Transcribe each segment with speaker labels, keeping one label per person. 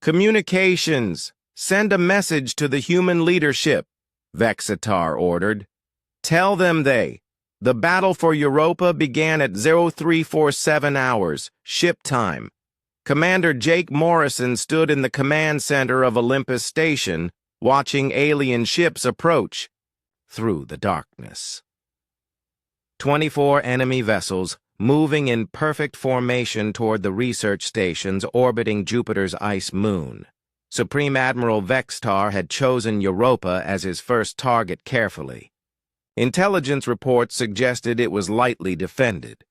Speaker 1: Communications! Send a message to the human leadership, Vexitar ordered. Tell them the battle for Europa began at 0347 hours, ship time. Commander Jake Morrison stood in the command center of Olympus Station, watching alien ships approach through the darkness. 24 enemy vessels moving in perfect formation toward the research stations orbiting Jupiter's ice moon. Supreme Admiral Vexitar had chosen Europa as his first target carefully. Intelligence reports suggested it was lightly defended.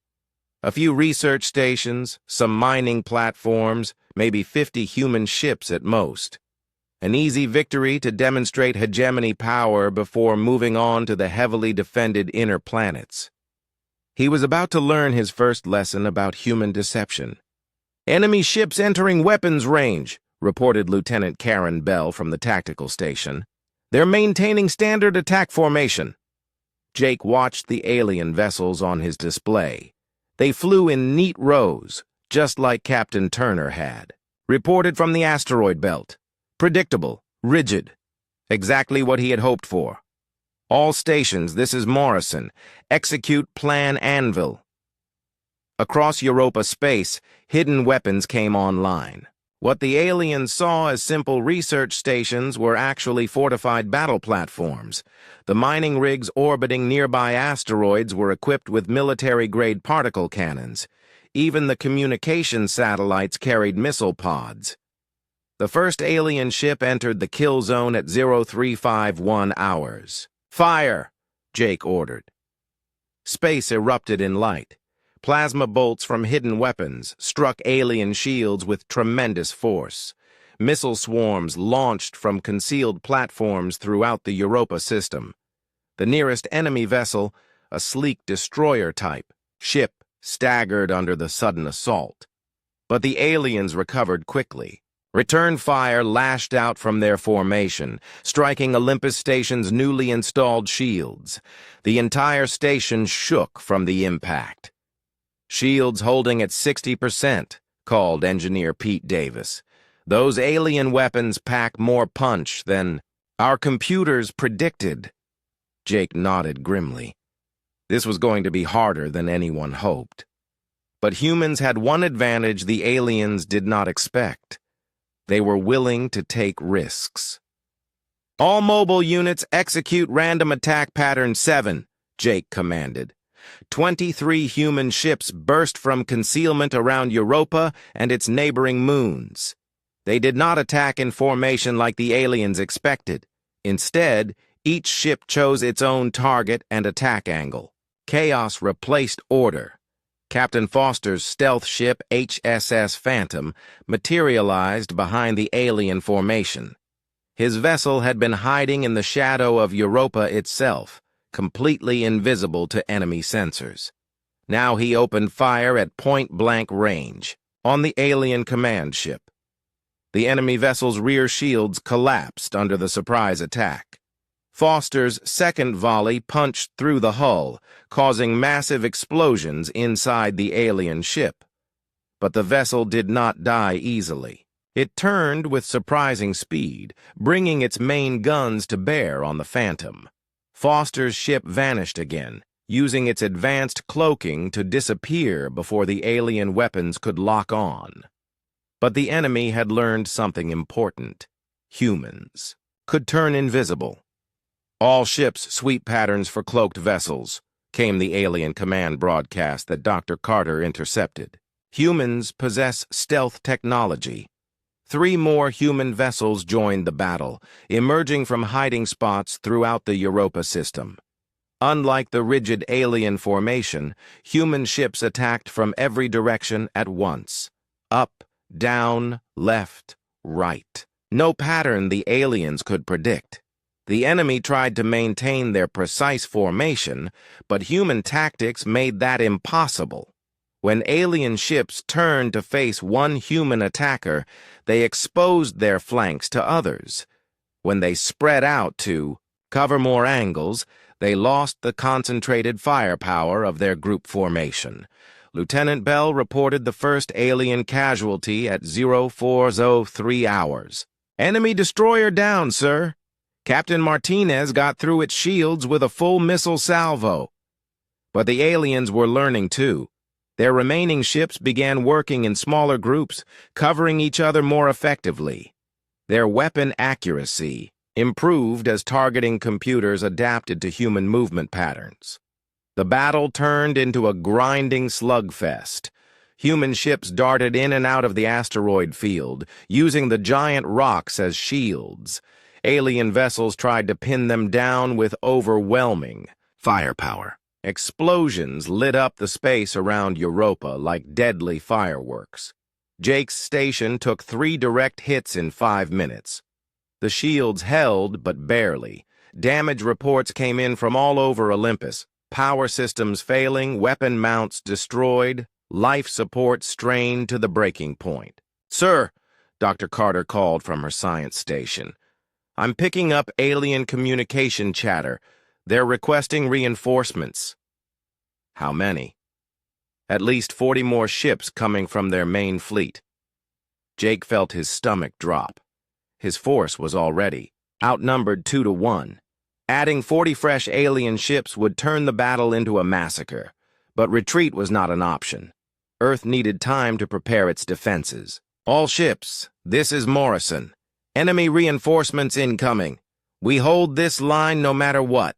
Speaker 1: A few research stations, some mining platforms, maybe 50 human ships at most. An easy victory to demonstrate hegemony power before moving on to the heavily defended inner planets. He was about to learn his first lesson about human deception. "Enemy ships entering weapons range," reported Lieutenant Karen Bell from the tactical station. "They're maintaining standard attack formation." Jake watched the alien vessels on his display. They flew in neat rows, just like Captain Turner had. Reported from the asteroid belt. Predictable, rigid. Exactly what he had hoped for. "All stations, this is Morrison. Execute Plan Anvil." Across Europa space, hidden weapons came online. What the aliens saw as simple research stations were actually fortified battle platforms. The mining rigs orbiting nearby asteroids were equipped with military-grade particle cannons. Even the communication satellites carried missile pods. The first alien ship entered the kill zone at 0351 hours. "Fire!" Jake ordered. Space erupted in light. Plasma bolts from hidden weapons struck alien shields with tremendous force. Missile swarms launched from concealed platforms throughout the Europa system. The nearest enemy vessel, a sleek destroyer-type ship, staggered under the sudden assault. But the aliens recovered quickly. Return fire lashed out from their formation, striking Olympus Station's newly installed shields. The entire station shook from the impact. "Shields holding at 60%, called Engineer Pete Davis. "Those alien weapons pack more punch than our computers predicted." Jake nodded grimly. This was going to be harder than anyone hoped. But humans had one advantage the aliens did not expect. They were willing to take risks. "All mobile units execute random attack pattern 7, Jake commanded. 23 human ships burst from concealment around Europa and its neighboring moons. They did not attack in formation like the aliens expected. Instead, each ship chose its own target and attack angle. Chaos replaced order. Captain Foster's stealth ship HSS Phantom materialized behind the alien formation. His vessel had been hiding in the shadow of Europa itself, completely invisible to enemy sensors. Now he opened fire at point-blank range, on the alien command ship. The enemy vessel's rear shields collapsed under the surprise attack. Foster's second volley punched through the hull, causing massive explosions inside the alien ship. But the vessel did not die easily. It turned with surprising speed, bringing its main guns to bear on the Phantom. Foster's ship vanished again, using its advanced cloaking to disappear before the alien weapons could lock on. But the enemy had learned something important. Humans could turn invisible. "All ships sweep patterns for cloaked vessels," came the alien command broadcast that Dr. Carter intercepted. "Humans possess stealth technology." 3 more human vessels joined the battle, emerging from hiding spots throughout the Europa system. Unlike the rigid alien formation, human ships attacked from every direction at once. Up, down, left, right. No pattern the aliens could predict. The enemy tried to maintain their precise formation, but human tactics made that impossible. When alien ships turned to face one human attacker, they exposed their flanks to others. When they spread out to cover more angles, they lost the concentrated firepower of their group formation. Lieutenant Bell reported the first alien casualty at 0403 hours. Enemy destroyer down, sir. Captain Martinez got through its shields with a full missile salvo. But the aliens were learning too. Their remaining ships began working in smaller groups, covering each other more effectively. Their weapon accuracy improved as targeting computers adapted to human movement patterns. The battle turned into a grinding slugfest. Human ships darted in and out of the asteroid field, using the giant rocks as shields. Alien vessels tried to pin them down with overwhelming firepower. Explosions lit up the space around Europa like deadly fireworks. Jake's station took 3 direct hits in 5 minutes. The shields held, but barely. Damage reports came in from all over Olympus. Power systems failing, weapon mounts destroyed, life support strained to the breaking point. "Sir," Dr. Carter called from her science station, "I'm picking up alien communication chatter. They're requesting reinforcements." "How many?" "At least 40 more ships coming from their main fleet." Jake felt his stomach drop. His force was already outnumbered 2 to 1. Adding 40 fresh alien ships would turn the battle into a massacre, but retreat was not an option. Earth needed time to prepare its defenses. "All ships, this is Morrison. Enemy reinforcements incoming. We hold this line no matter what."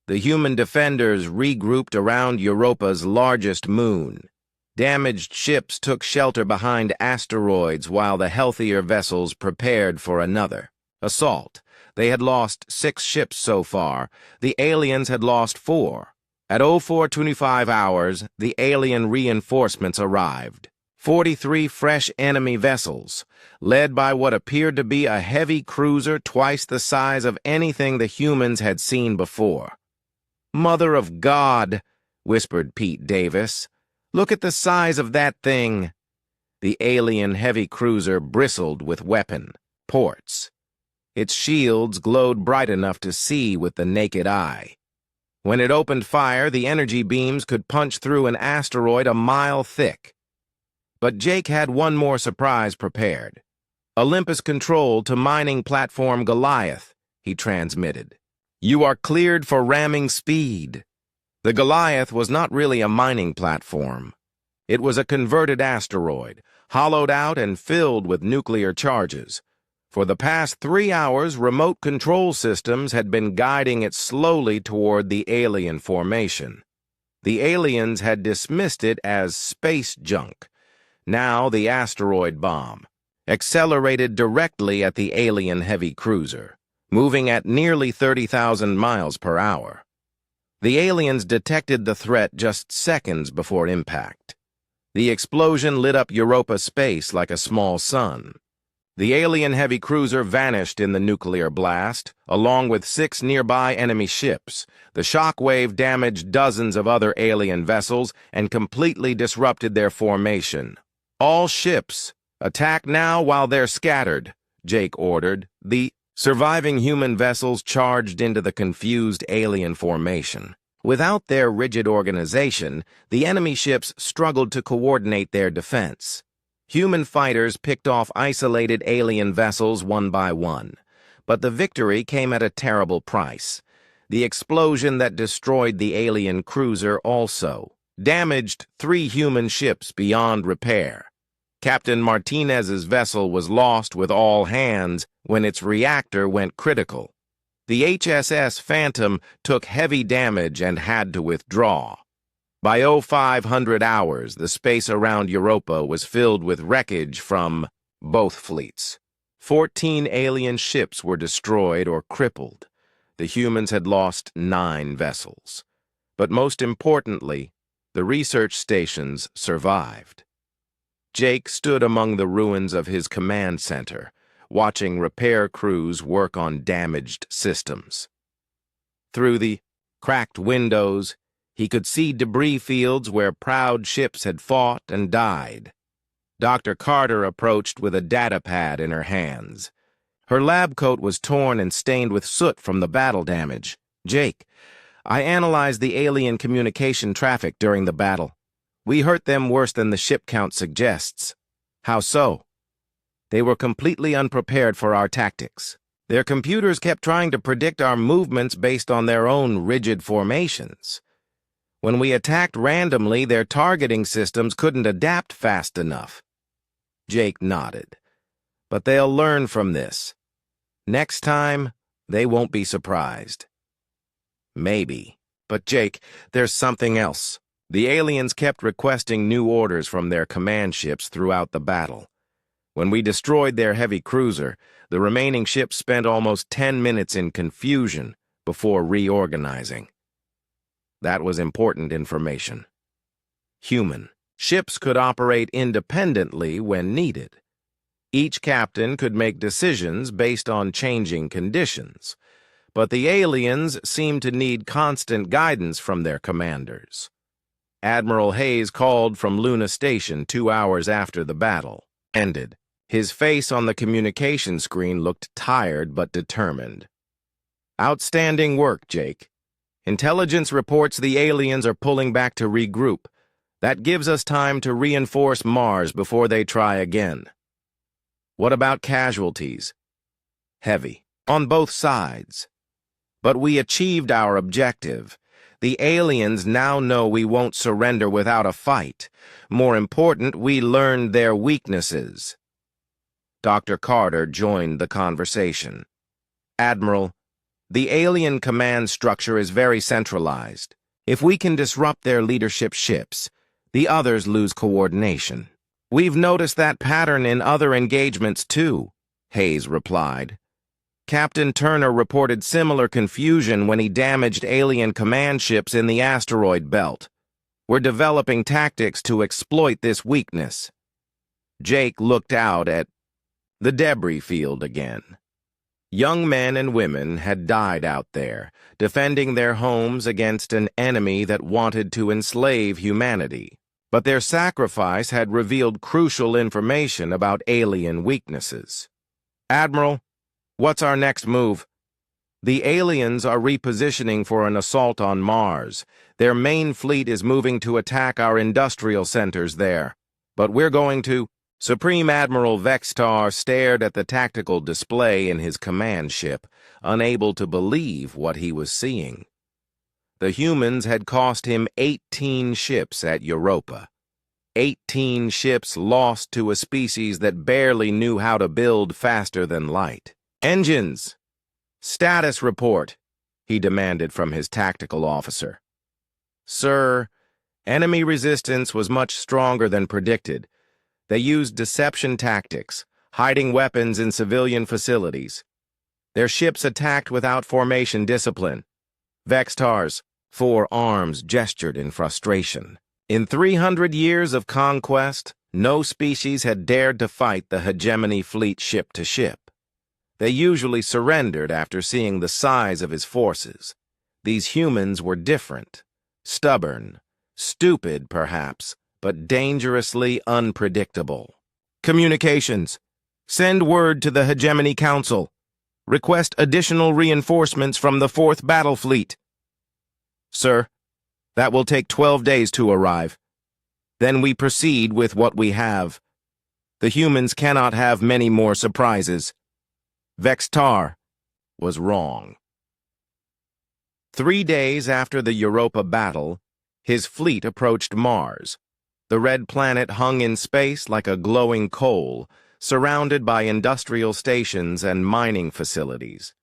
Speaker 1: The human defenders regrouped around Europa's largest moon. Damaged ships took shelter behind asteroids while the healthier vessels prepared for another assault. They had lost 6 ships so far. The aliens had lost 4. At 0425 hours, the alien reinforcements arrived. 43 fresh enemy vessels, led by what appeared to be a heavy cruiser twice the size of anything the humans had seen before. "Mother of God," whispered Pete Davis. "Look at the size of that thing." The alien heavy cruiser bristled with weapon ports. Its shields glowed bright enough to see with the naked eye. When it opened fire, the energy beams could punch through an asteroid a mile thick. But Jake had one more surprise prepared. "Olympus Control to mining platform Goliath," he transmitted. "You are cleared for ramming speed." The Goliath was not really a mining platform. It was a converted asteroid, hollowed out and filled with nuclear charges. For the past 3 hours, remote control systems had been guiding it slowly toward the alien formation. The aliens had dismissed it as space junk. Now the asteroid bomb accelerated directly at the alien heavy cruiser, moving at nearly 30,000 miles per hour. The aliens detected the threat just seconds before impact. The explosion lit up Europa's space like a small sun. The alien heavy cruiser vanished in the nuclear blast, along with 6 nearby enemy ships. The shockwave damaged dozens of other alien vessels and completely disrupted their formation. "All ships, attack now while they're scattered," Jake ordered. The surviving human vessels charged into the confused alien formation. Without their rigid organization, the enemy ships struggled to coordinate their defense. Human fighters picked off isolated alien vessels one by one. But the victory came at a terrible price. The explosion that destroyed the alien cruiser also damaged 3 human ships beyond repair. Captain Martinez's vessel was lost with all hands when its reactor went critical. The HSS Phantom took heavy damage and had to withdraw. By 0500 hours, the space around Europa was filled with wreckage from both fleets. 14 alien ships were destroyed or crippled. The humans had lost 9 vessels. But most importantly, the research stations survived. Jake stood among the ruins of his command center, watching repair crews work on damaged systems. Through the cracked windows, he could see debris fields where proud ships had fought and died. Dr. Carter approached with a data pad in her hands. Her lab coat was torn and stained with soot from the battle damage. "Jake, I analyzed the alien communication traffic during the battle. We hurt them worse than the ship count suggests. How so? They were completely unprepared for our tactics. Their computers kept trying to predict our movements based on their own rigid formations. When we attacked randomly, their targeting systems couldn't adapt fast enough. Jake nodded. But they'll learn from this. Next time, they won't be surprised. Maybe. But Jake, there's something else. The aliens kept requesting new orders from their command ships throughout the battle. When we destroyed their heavy cruiser, the remaining ships spent almost 10 minutes in confusion before reorganizing. That was important information. Human. Ships could operate independently when needed. Each captain could make decisions based on changing conditions, but the aliens seemed to need constant guidance from their commanders. Admiral Hayes called from Luna Station 2 hours after the battle ended. His face on the communication screen looked tired but determined. Outstanding work, Jake. Intelligence reports the aliens are pulling back to regroup. That gives us time to reinforce Mars before they try again. What about casualties? Heavy. On both sides. But we achieved our objective. The aliens now know we won't surrender without a fight. More important, we learned their weaknesses. Dr. Carter joined the conversation. Admiral, the alien command structure is very centralized. If we can disrupt their leadership ships, the others lose coordination. We've noticed that pattern in other engagements too, Hayes replied. Captain Turner reported similar confusion when he damaged alien command ships in the asteroid belt. We're developing tactics to exploit this weakness. Jake looked out at the debris field again. Young men and women had died out there, defending their homes against an enemy that wanted to enslave humanity. But their sacrifice had revealed crucial information about alien weaknesses. Admiral, what's our next move? The aliens are repositioning for an assault on Mars. Their main fleet is moving to attack our industrial centers there. But we're going to... Supreme Admiral Vextar stared at the tactical display in his command ship, unable to believe what he was seeing. The humans had cost him 18 ships at Europa. 18 ships lost to a species that barely knew how to build faster than light. Engines! Status report, he demanded from his tactical officer. Sir, enemy resistance was much stronger than predicted. They used deception tactics, hiding weapons in civilian facilities. Their ships attacked without formation discipline. Vextar's 4 arms gestured in frustration. In 300 years of conquest, no species had dared to fight the hegemony fleet ship to ship. They usually surrendered after seeing the size of his forces. These humans were different, stubborn, stupid perhaps, but dangerously unpredictable. Communications. Send word to the Hegemony Council. Request additional reinforcements from the 4th Battle Fleet. Sir, that will take 12 days to arrive. Then we proceed with what we have. The humans cannot have many more surprises. Vextar was wrong. 3 days after the Europa battle, his fleet approached Mars. The red planet hung in space like a glowing coal, surrounded by industrial stations and mining facilities.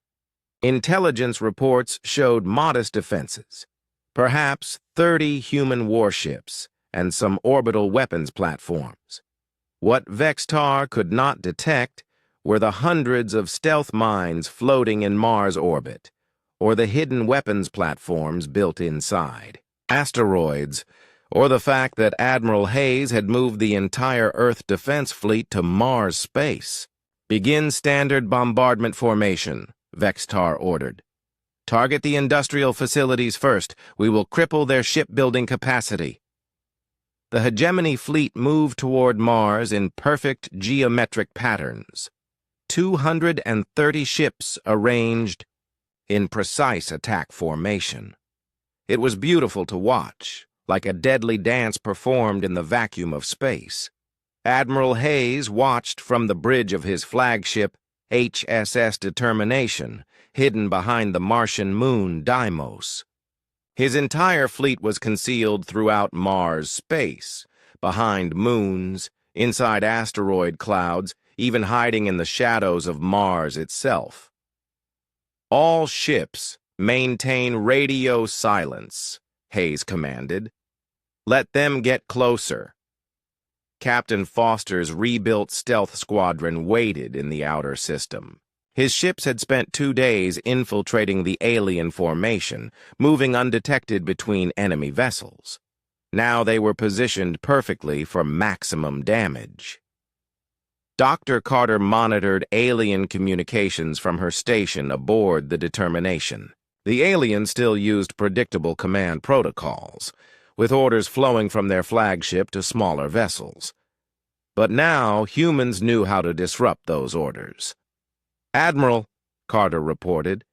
Speaker 1: Intelligence reports showed modest defenses, perhaps 30 human warships and some orbital weapons platforms. What Vextar could not detect were the hundreds of stealth mines floating in Mars orbit, or the hidden weapons platforms built inside. Asteroids, or the fact that Admiral Hayes had moved the entire Earth defense fleet to Mars space. Begin standard bombardment formation, Vextar ordered. Target the industrial facilities first. We will cripple their shipbuilding capacity. The hegemony fleet moved toward Mars in perfect geometric patterns. 230 ships arranged in precise attack formation. It was beautiful to watch, like a deadly dance performed in the vacuum of space. Admiral Hayes watched from the bridge of his flagship, HSS Determination, hidden behind the Martian moon Deimos. His entire fleet was concealed throughout Mars space, behind moons, inside asteroid clouds, even hiding in the shadows of Mars itself. "All ships maintain radio silence," Hayes commanded. "Let them get closer." Captain Foster's rebuilt stealth squadron waited in the outer system. His ships had spent 2 days infiltrating the alien formation, moving undetected between enemy vessels. Now they were positioned perfectly for maximum damage. Dr. Carter monitored alien communications from her station aboard the Determination. The aliens still used predictable command protocols, with orders flowing from their flagship to smaller vessels. But now humans knew how to disrupt those orders. "Admiral," Carter reported,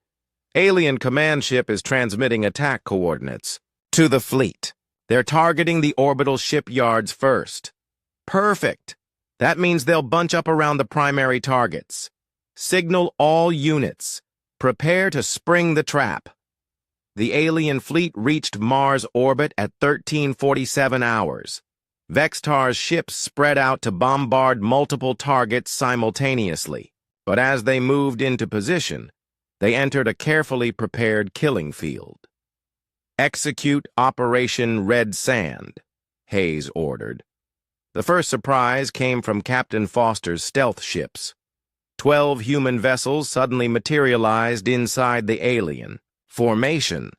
Speaker 1: "alien command ship is transmitting attack coordinates to the fleet. They're targeting the orbital shipyards first." "Perfect. That means they'll bunch up around the primary targets. Signal all units. Prepare to spring the trap." The alien fleet reached Mars orbit at 1347 hours. Vextar's ships spread out to bombard multiple targets simultaneously. But as they moved into position, they entered a carefully prepared killing field. "Execute Operation Red Sand," Hayes ordered. The first surprise came from Captain Foster's stealth ships. 12 human vessels suddenly materialized inside the alien formation,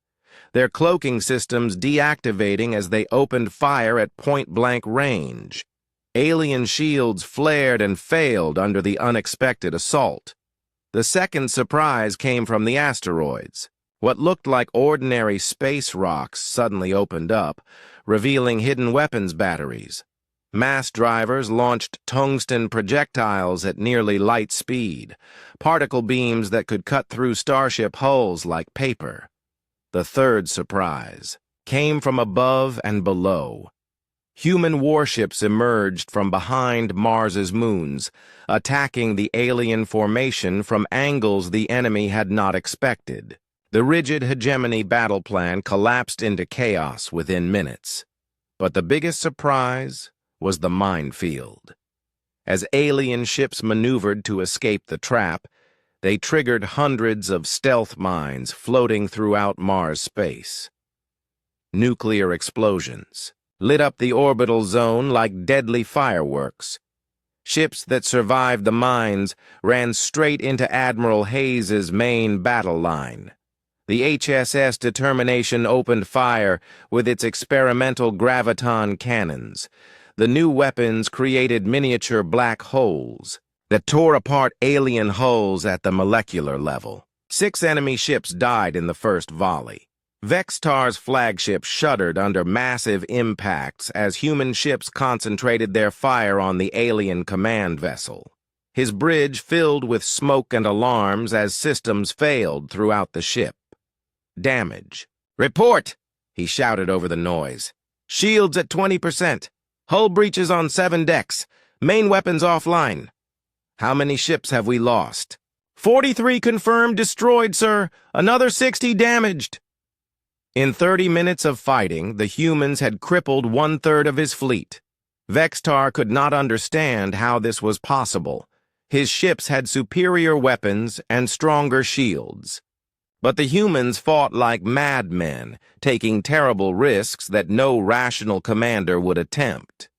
Speaker 1: their cloaking systems deactivating as they opened fire at point-blank range. Alien shields flared and failed under the unexpected assault. The second surprise came from the asteroids. What looked like ordinary space rocks suddenly opened up, revealing hidden weapons batteries. Mass drivers launched tungsten projectiles at nearly light speed, particle beams that could cut through starship hulls like paper. The third surprise came from above and below. Human warships emerged from behind Mars's moons, attacking the alien formation from angles the enemy had not expected. The rigid hegemony battle plan collapsed into chaos within minutes. But the biggest surprise was the minefield. As alien ships maneuvered to escape the trap, they triggered hundreds of stealth mines floating throughout Mars space. Nuclear explosions lit up the orbital zone like deadly fireworks. Ships that survived the mines ran straight into Admiral Hayes's main battle line. The HSS Determination opened fire with its experimental graviton cannons. The new weapons created miniature black holes that tore apart alien hulls at the molecular level. 6 enemy ships died in the first volley. Vextar's flagship shuddered under massive impacts as human ships concentrated their fire on the alien command vessel. His bridge filled with smoke and alarms as systems failed throughout the ship. Damage. "Report!" he shouted over the noise. "Shields at 20%. Hull breaches on 7 decks. Main weapons offline." "How many ships have we lost?" 43 confirmed destroyed, sir. Another 60 damaged." In 30 minutes of fighting, the humans had crippled 1/3 of his fleet. Vextar could not understand how this was possible. His ships had superior weapons and stronger shields. But the humans fought like madmen, taking terrible risks that no rational commander would attempt.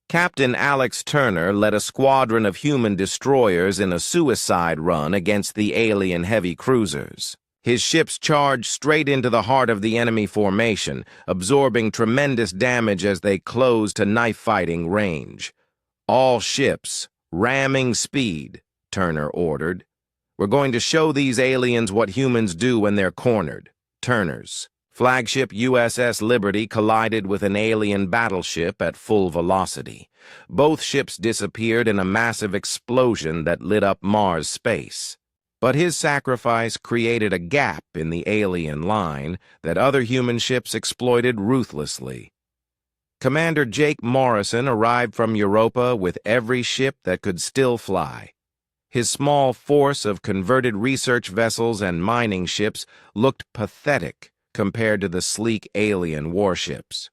Speaker 1: Captain Alex Turner led a squadron of human destroyers in a suicide run against the alien heavy cruisers. His ships charged straight into the heart of the enemy formation, absorbing tremendous damage as they closed to knife-fighting range. "All ships, ramming speed," Turner ordered. "We're going to show these aliens what humans do when they're cornered." Turner's flagship USS Liberty collided with an alien battleship at full velocity. Both ships disappeared in a massive explosion that lit up Mars space. But his sacrifice created a gap in the alien line that other human ships exploited ruthlessly. Commander Jake Morrison arrived from Europa with every ship that could still fly. His small force of converted research vessels and mining ships looked pathetic compared to the sleek alien warships.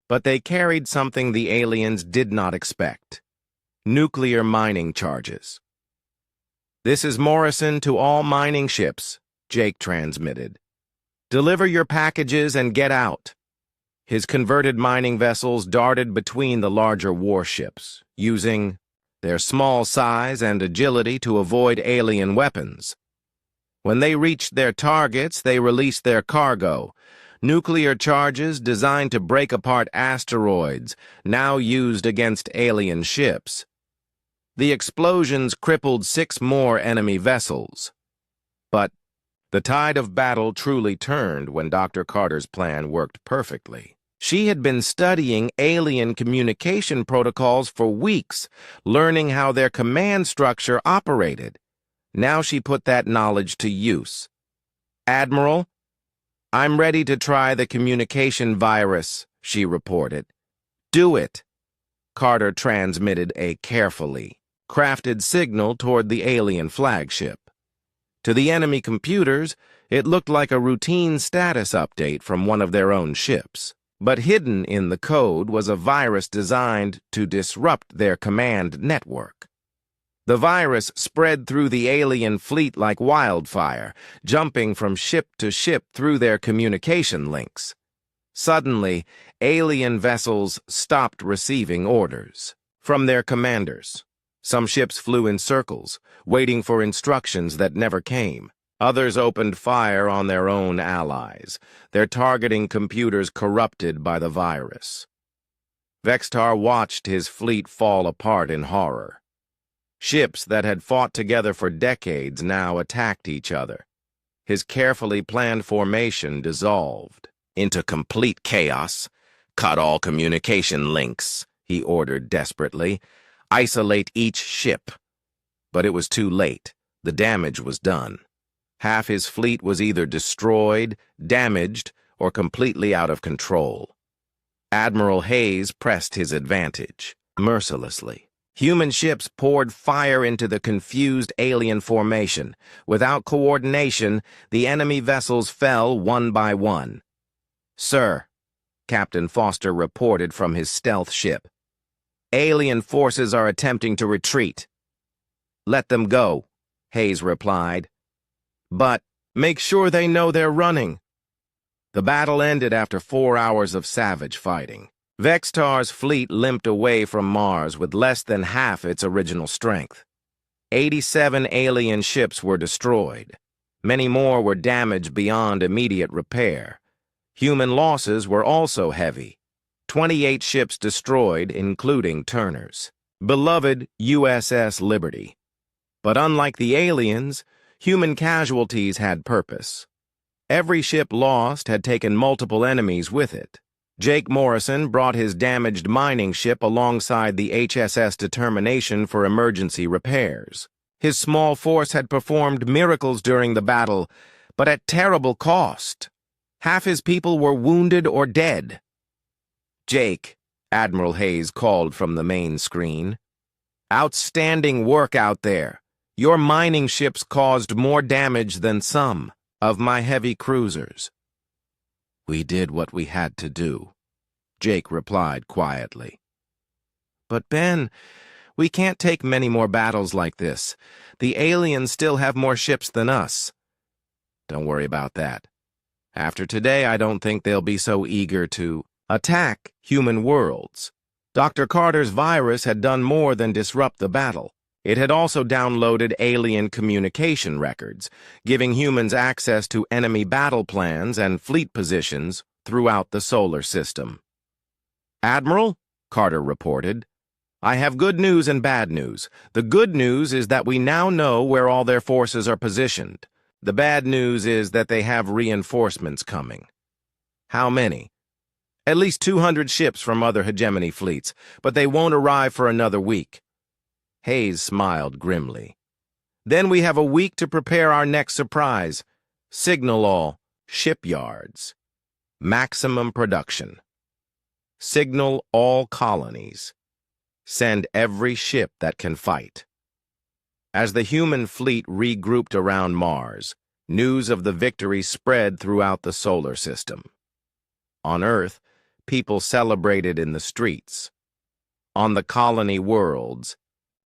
Speaker 1: But they carried something the aliens did not expect: nuclear mining charges. "This is Morrison to all mining ships," Jake transmitted. "Deliver your packages and get out." His converted mining vessels darted between the larger warships, using their small size and agility to avoid alien weapons. When they reached their targets, they released their cargo: nuclear charges designed to break apart asteroids, now used against alien ships. The explosions crippled 6 more enemy vessels. But the tide of battle truly turned when Dr. Carter's plan worked perfectly. She had been studying alien communication protocols for weeks, learning how their command structure operated. Now she put that knowledge to use. "Admiral, I'm ready to try the communication virus," she reported. "Do it." Carter transmitted a carefully crafted signal toward the alien flagship. To the enemy computers, it looked like a routine status update from one of their own ships. But hidden in the code was a virus designed to disrupt their command network. The virus spread through the alien fleet like wildfire, jumping from ship to ship through their communication links. Suddenly, alien vessels stopped receiving orders from their commanders. Some ships flew in circles, waiting for instructions that never came. Others opened fire on their own allies, their targeting computers corrupted by the virus. Vextar watched his fleet fall apart in horror. Ships that had fought together for decades now attacked each other. His carefully planned formation dissolved into complete chaos. "Cut all communication links," he ordered desperately. "Isolate each ship." But it was too late. The damage was done. Half his fleet was either destroyed, damaged, or completely out of control. Admiral Hayes pressed his advantage mercilessly. Human ships poured fire into the confused alien formation. Without coordination, the enemy vessels fell one by one. "Sir," Captain Foster reported from his stealth ship, "alien forces are attempting to retreat." "Let them go," Hayes replied. "But make sure they know they're running." The battle ended after 4 hours of savage fighting. Vextar's fleet limped away from Mars with less than half its original strength. 87 alien ships were destroyed. Many more were damaged beyond immediate repair. Human losses were also heavy. 28 ships destroyed, including Turner's beloved USS Liberty. But unlike the aliens, human casualties had purpose. Every ship lost had taken multiple enemies with it. Jake Morrison brought his damaged mining ship alongside the HSS Determination for emergency repairs. His small force had performed miracles during the battle, but at terrible cost. Half his people were wounded or dead. "Jake," Admiral Hayes called from the main screen. "Outstanding work out there. Your mining ships caused more damage than some of my heavy cruisers." "We did what we had to do," Jake replied quietly. "But Ben, we can't take many more battles like this. The aliens still have more ships than us." "Don't worry about that. After today, I don't think they'll be so eager to attack human worlds." Dr. Carter's virus had done more than disrupt the battle. It had also downloaded alien communication records, giving humans access to enemy battle plans and fleet positions throughout the solar system. "Admiral," Carter reported, "I have good news and bad news. The good news is that we now know where all their forces are positioned. The bad news is that they have reinforcements coming." "How many?" "At least 200 ships from other hegemony fleets, but they won't arrive for another week." Hayes smiled grimly. "Then we have a week to prepare our next surprise. Signal all shipyards. Maximum production." Signal all colonies. Send every ship that can fight. As the human fleet regrouped around Mars, news of the victory spread throughout the solar system. On Earth, people celebrated in the streets. On the colony worlds,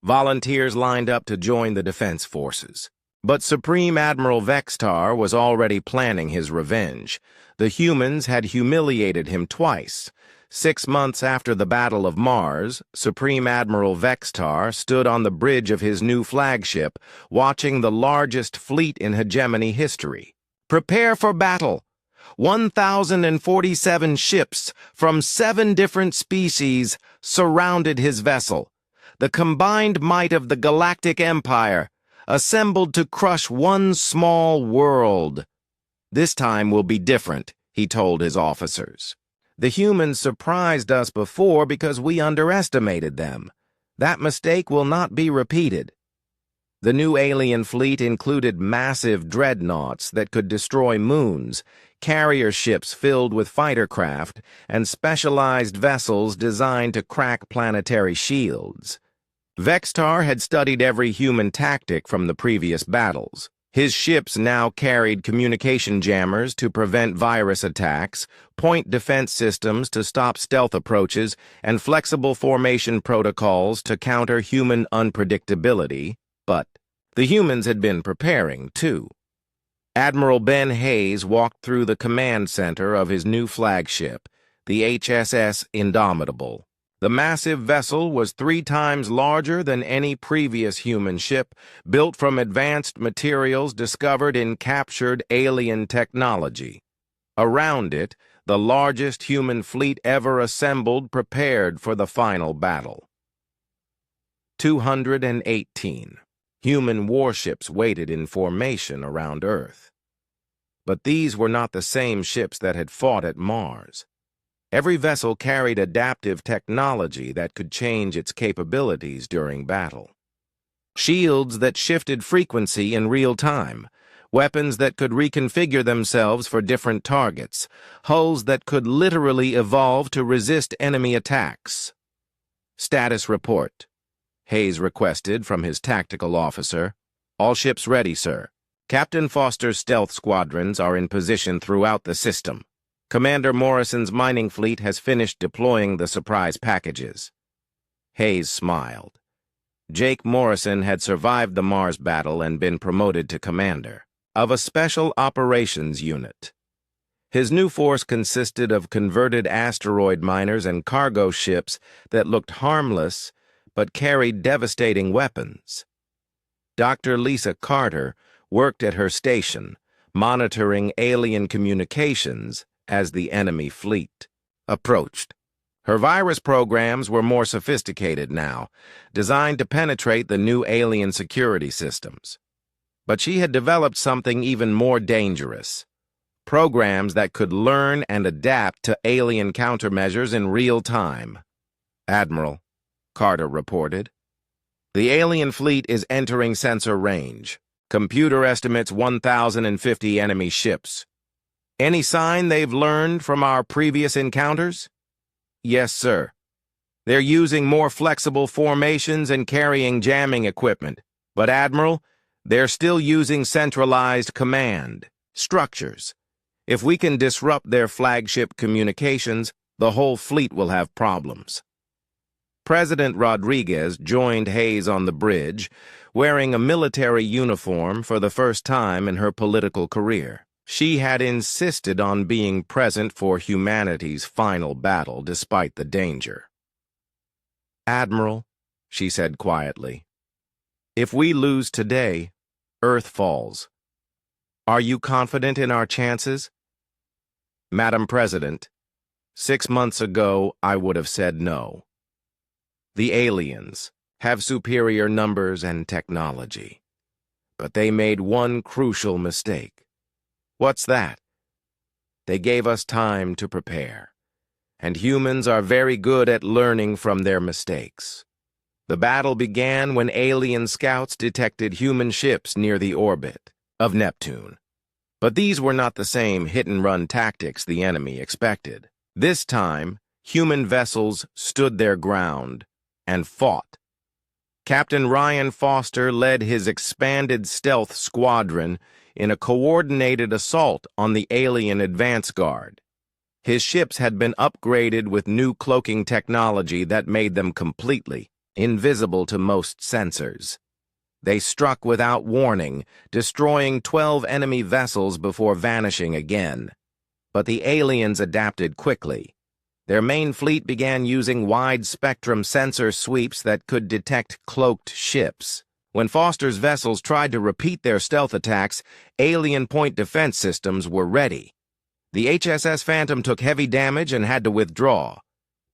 Speaker 1: volunteers lined up to join the defense forces. But Supreme Admiral Vextar was already planning his revenge. The humans had humiliated him twice. 6 months after the Battle of Mars, Supreme Admiral Vextar stood on the bridge of his new flagship, watching the largest fleet in hegemony history. Prepare for battle! 1,047 ships from 7 different species surrounded his vessel. The combined might of the Galactic Empire, assembled to crush one small world. This time will be different, he told his officers. The humans surprised us before because we underestimated them. That mistake will not be repeated. The new alien fleet included massive dreadnoughts that could destroy moons, carrier ships filled with fighter craft, and specialized vessels designed to crack planetary shields. Vextar had studied every human tactic from the previous battles. His ships now carried communication jammers to prevent virus attacks, point defense systems to stop stealth approaches, and flexible formation protocols to counter human unpredictability. But the humans had been preparing, too. Admiral Ben Hayes walked through the command center of his new flagship, the HSS Indomitable. The massive vessel was 3 times larger than any previous human ship, built from advanced materials discovered in captured alien technology. Around it, the largest human fleet ever assembled prepared for the final battle. 218 human warships waited in formation around Earth. But these were not the same ships that had fought at Mars. Every vessel carried adaptive technology that could change its capabilities during battle. Shields that shifted frequency in real time, weapons that could reconfigure themselves for different targets, hulls that could literally evolve to resist enemy attacks. Status report, Hayes requested from his tactical officer. All ships ready, sir. Captain Foster's stealth squadrons are in position throughout the system. Commander Morrison's mining fleet has finished deploying the surprise packages. Hayes smiled. Jake Morrison had survived the Mars battle and been promoted to commander of a special operations unit. His new force consisted of converted asteroid miners and cargo ships that looked harmless but carried devastating weapons. Dr. Lisa Carter worked at her station, monitoring alien communications as the enemy fleet approached. Her virus programs were more sophisticated now, designed to penetrate the new alien security systems. But she had developed something even more dangerous: programs that could learn and adapt to alien countermeasures in real time. Admiral, Carter reported, the alien fleet is entering sensor range. Computer estimates 1,050 enemy ships. Any sign they've learned from our previous encounters? Yes, sir. They're using more flexible formations and carrying jamming equipment. But, Admiral, they're still using centralized command structures. If we can disrupt their flagship communications, the whole fleet will have problems. President Rodriguez joined Hayes on the bridge, wearing a military uniform for the first time in her political career. She had insisted on being present for humanity's final battle despite the danger. Admiral, she said quietly, if we lose today, Earth falls. Are you confident in our chances? Madam President, 6 months ago I would have said no. The aliens have superior numbers and technology, but they made one crucial mistake. What's that? They gave us time to prepare, and humans are very good at learning from their mistakes. The battle began when alien scouts detected human ships near the orbit of Neptune. But these were not the same hit-and-run tactics the enemy expected. This time, Human vessels stood their ground and fought. Captain Ryan Foster led his expanded stealth squadron in a coordinated assault on the alien advance guard. His ships had been upgraded with new cloaking technology that made them completely invisible to most sensors. They struck without warning, destroying 12 enemy vessels before vanishing again. But the aliens adapted quickly. Their main fleet began using wide-spectrum sensor sweeps that could detect cloaked ships. When Foster's vessels tried to repeat their stealth attacks, alien point defense systems were ready. The HSS Phantom took heavy damage and had to withdraw.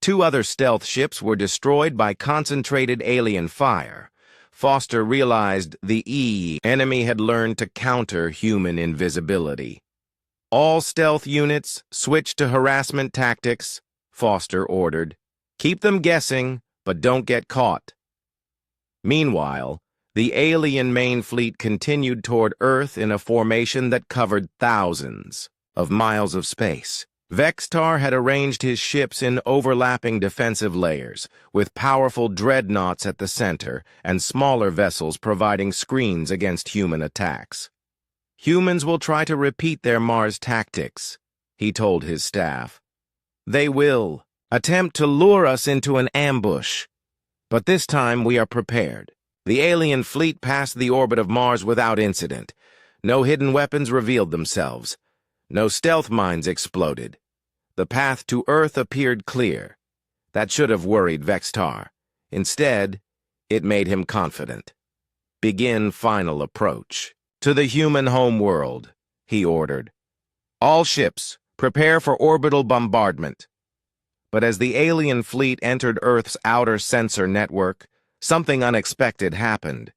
Speaker 1: 2 other stealth ships were destroyed by concentrated alien fire. Foster realized the enemy had learned to counter human invisibility. All stealth units switched to harassment tactics, Foster ordered. Keep them guessing, but don't get caught. Meanwhile, the alien main fleet continued toward Earth in a formation that covered thousands of miles of space. Vextar had arranged his ships in overlapping defensive layers, with powerful dreadnoughts at the center and smaller vessels providing screens against human attacks. Humans will try to repeat their Mars tactics, he told his staff. They will attempt to lure us into an ambush. But this time we are prepared. The alien fleet passed the orbit of Mars without incident. No hidden weapons revealed themselves. No stealth mines exploded. The path to Earth appeared clear. That should have worried Vextar. Instead, it made him confident. Begin final approach. To the human homeworld, he ordered. All ships, prepare for orbital bombardment. But as the alien fleet entered Earth's outer sensor network, something unexpected happened.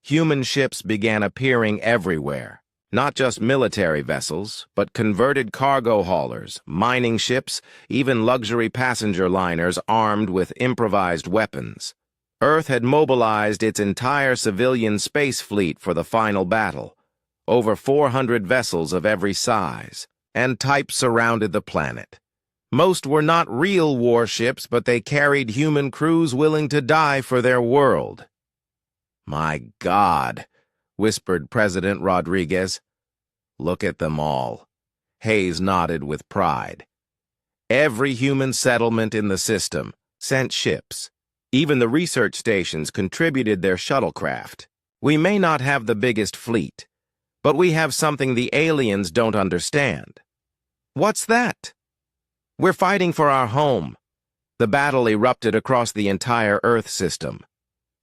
Speaker 1: Human ships began appearing everywhere. Not just military vessels, but converted cargo haulers, mining ships, even luxury passenger liners armed with improvised weapons. Earth had mobilized its entire civilian space fleet for the final battle. Over 400 vessels of every size and type surrounded the planet. Most were not real warships, but they carried human crews willing to die for their world. My God, whispered President Rodriguez. Look at them all. Hayes nodded with pride. Every human settlement in the system sent ships. Even the research stations contributed their shuttlecraft. We may not have the biggest fleet, but we have something the aliens don't understand. What's that? We're fighting for our home. The battle erupted across the entire Earth system.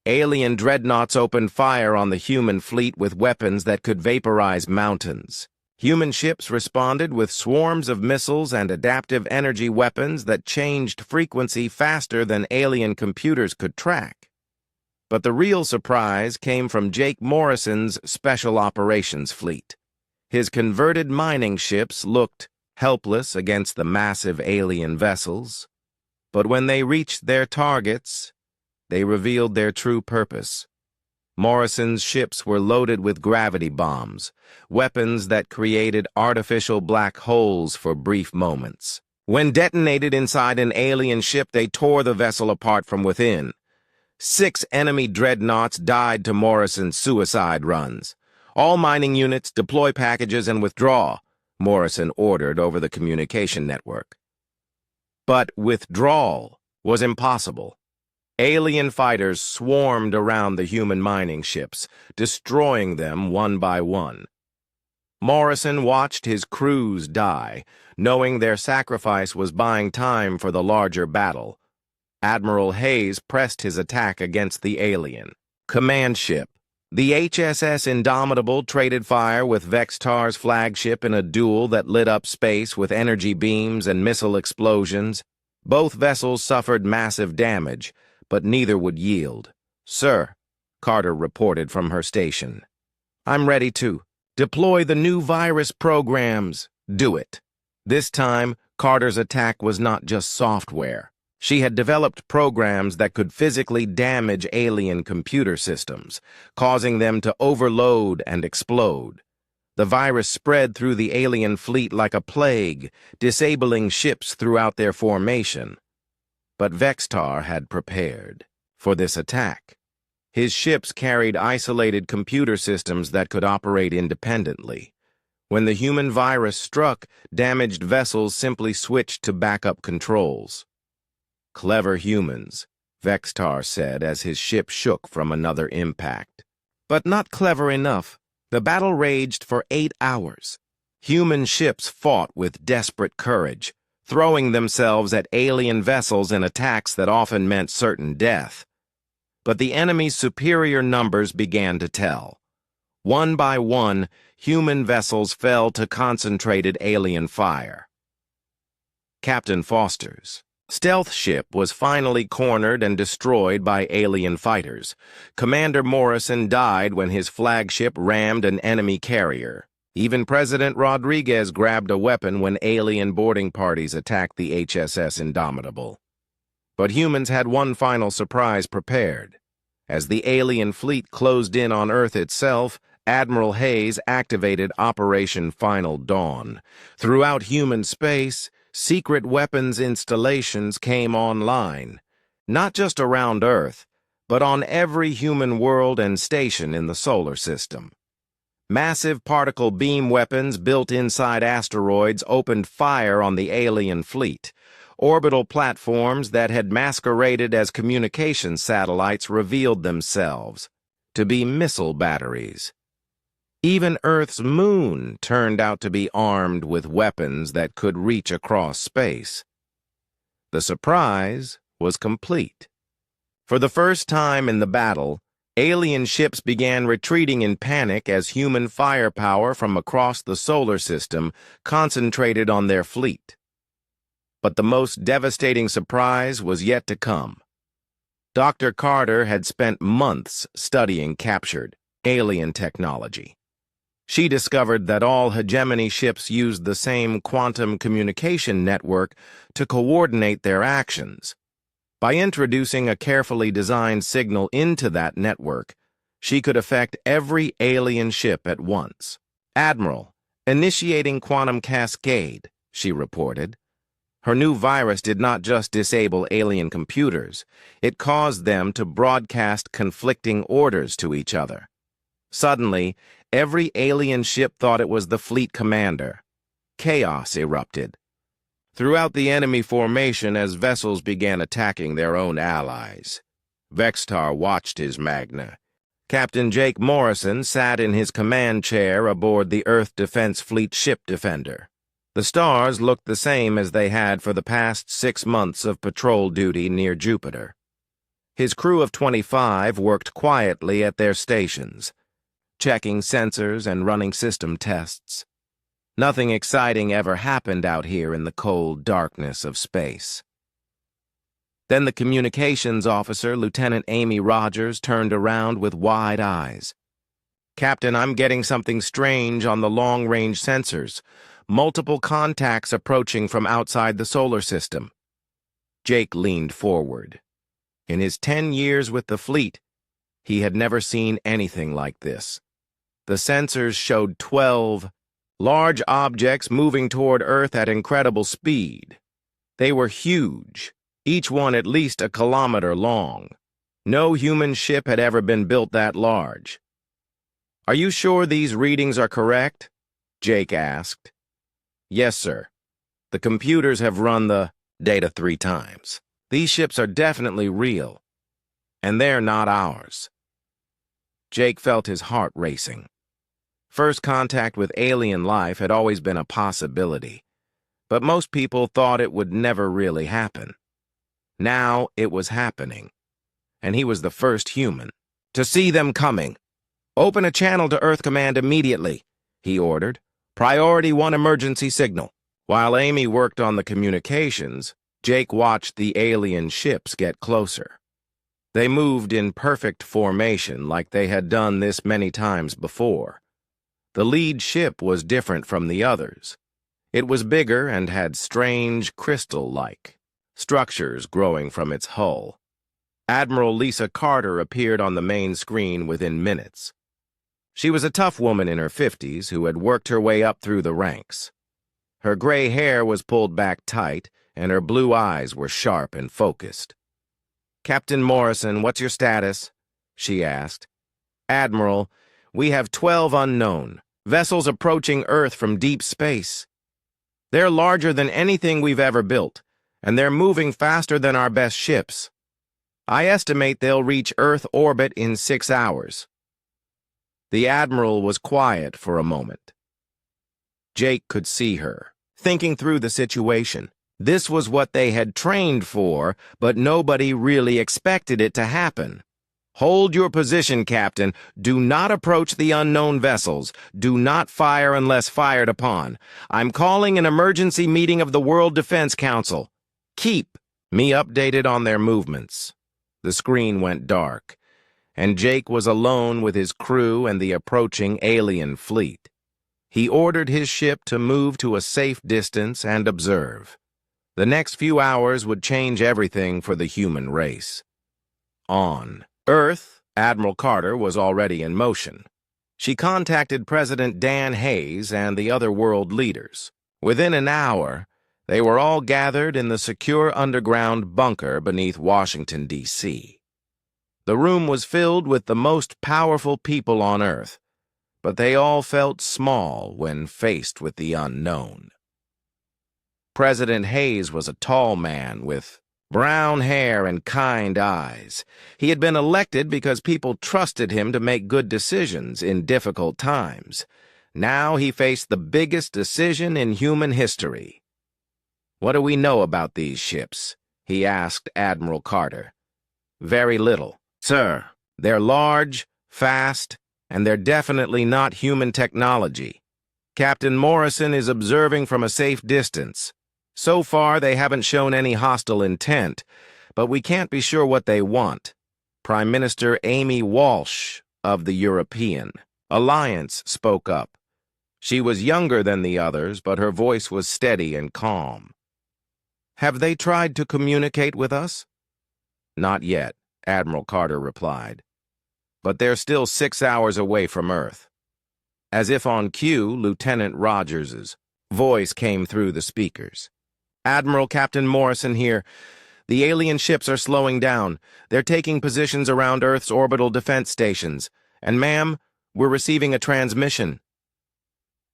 Speaker 1: Alien dreadnoughts opened fire on the human fleet with weapons that could vaporize mountains. Human ships responded with swarms of missiles and adaptive energy weapons that changed frequency faster than alien computers could track. But the real surprise came from Jake Morrison's Special Operations Fleet. His converted mining ships looked helpless against the massive alien vessels. But when they reached their targets, they revealed their true purpose. Morrison's ships were loaded with gravity bombs, weapons that created artificial black holes for brief moments. When detonated inside an alien ship, they tore the vessel apart from within. 6 enemy dreadnoughts died to Morrison's suicide runs. All mining units deploy packages and withdraw, Morrison ordered over the communication network. But withdrawal was impossible. Alien fighters swarmed around the human mining ships, destroying them one by one. Morrison watched his crews die, knowing their sacrifice was buying time for the larger battle. Admiral Hayes pressed his attack against the alien command ship. The HSS Indomitable traded fire with Vextar's flagship in a duel that lit up space with energy beams and missile explosions. Both vessels suffered massive damage, but neither would yield. Sir, Carter reported from her station. I'm ready to deploy the new virus programs. Do it. This time, Carter's attack was not just software. She had developed programs that could physically damage alien computer systems, causing them to overload and explode. The virus spread through the alien fleet like a plague, disabling ships throughout their formation. But Vextar had prepared for this attack. His ships carried isolated computer systems that could operate independently. When the human virus struck, damaged vessels simply switched to backup controls. "Clever humans," Vextar said as his ship shook from another impact. But not clever enough. The battle raged for 8 hours. Human ships fought with desperate courage, throwing themselves at alien vessels in attacks that often meant certain death. But the enemy's superior numbers began to tell. One by one, human vessels fell to concentrated alien fire. Captain Foster's stealth ship was finally cornered and destroyed by alien fighters. Commander Morrison died when his flagship rammed an enemy carrier. Even President Rodriguez grabbed a weapon when alien boarding parties attacked the HSS Indomitable. But humans had one final surprise prepared. As the alien fleet closed in on Earth itself, Admiral Hayes activated Operation Final Dawn. Throughout human space, secret weapons installations came online, not just around Earth, but on every human world and station in the solar system. Massive particle beam weapons built inside asteroids opened fire on the alien fleet. Orbital platforms that had masqueraded as communication satellites revealed themselves to be missile batteries. Even Earth's moon turned out to be armed with weapons that could reach across space. The surprise was complete. For the first time in the battle, alien ships began retreating in panic as human firepower from across the solar system concentrated on their fleet. But the most devastating surprise was yet to come. Dr. Carter had spent months studying captured alien technology. She discovered that all hegemony ships used the same quantum communication network to coordinate their actions. By introducing a carefully designed signal into that network, she could affect every alien ship at once. "Admiral, initiating quantum cascade," she reported. Her new virus did not just disable alien computers, it caused them to broadcast conflicting orders to each other. Suddenly, every alien ship thought it was the fleet commander. Chaos erupted throughout the enemy formation as vessels began attacking their own allies. Vextar watched his Magna. Captain Jake Morrison sat in his command chair aboard the Earth Defense Fleet Ship Defender. The stars looked the same as they had for the past 6 months of patrol duty near Jupiter. His crew of 25 worked quietly at their stations, checking sensors and running system tests. Nothing exciting ever happened out here in the cold darkness of space. Then the communications officer, Lieutenant Amy Rogers, turned around with wide eyes. "Captain, I'm getting something strange on the long-range sensors. Multiple contacts approaching from outside the solar system." Jake leaned forward. In his 10 years with the fleet, he had never seen anything like this. The sensors showed 12 large objects moving toward Earth at incredible speed. They were huge, each one at least a kilometer long. No human ship had ever been built that large. "Are you sure these readings are correct?" Jake asked. "Yes, sir. The computers have run the data 3 times. These ships are definitely real, and they're not ours." Jake felt his heart racing. First contact with alien life had always been a possibility, but most people thought it would never really happen. Now it was happening, and he was the first human to see them coming. "Open a channel to Earth Command immediately," he ordered. "Priority 1 emergency signal." While Amy worked on the communications, Jake watched the alien ships get closer. They moved in perfect formation like they had done this many times before. The lead ship was different from the others. It was bigger and had strange, crystal-like structures growing from its hull. Admiral Lisa Carter appeared on the main screen within minutes. She was a tough woman in her 50s who had worked her way up through the ranks. Her gray hair was pulled back tight, and her blue eyes were sharp and focused. "Captain Morrison, what's your status?" she asked. "Admiral, we have 12 unknown vessels approaching Earth from deep space. They're larger than anything we've ever built, and they're moving faster than our best ships. I estimate they'll reach Earth orbit in 6 hours." The Admiral was quiet for a moment. Jake could see her, thinking through the situation. This was what they had trained for, but nobody really expected it to happen. "Hold your position, Captain. Do not approach the unknown vessels. Do not fire unless fired upon. I'm calling an emergency meeting of the World Defense Council. Keep me updated on their movements." The screen went dark, and Jake was alone with his crew and the approaching alien fleet. He ordered his ship to move to a safe distance and observe. The next few hours would change everything for the human race. On Earth, Admiral Carter was already in motion. She contacted President Dan Hayes and the other world leaders. Within an hour, they were all gathered in the secure underground bunker beneath Washington, D.C. The room was filled with the most powerful people on Earth, but they all felt small when faced with the unknown. President Hayes was a tall man with brown hair and kind eyes. He had been elected because people trusted him to make good decisions in difficult times. Now he faced the biggest decision in human history. "What do we know about these ships?" he asked Admiral Carter. "Very little, sir. They're large, fast, and they're definitely not human technology. Captain Morrison is observing from a safe distance. So far, they haven't shown any hostile intent, but we can't be sure what they want." Prime Minister Amy Walsh of the European Alliance spoke up. She was younger than the others, but her voice was steady and calm. "Have they tried to communicate with us?" "Not yet," Admiral Carter replied. "But they're still 6 hours away from Earth." As if on cue, Lieutenant Rogers's voice came through the speakers. "Admiral, Captain Morrison here. The alien ships are slowing down. They're taking positions around Earth's orbital defense stations. And ma'am, we're receiving a transmission."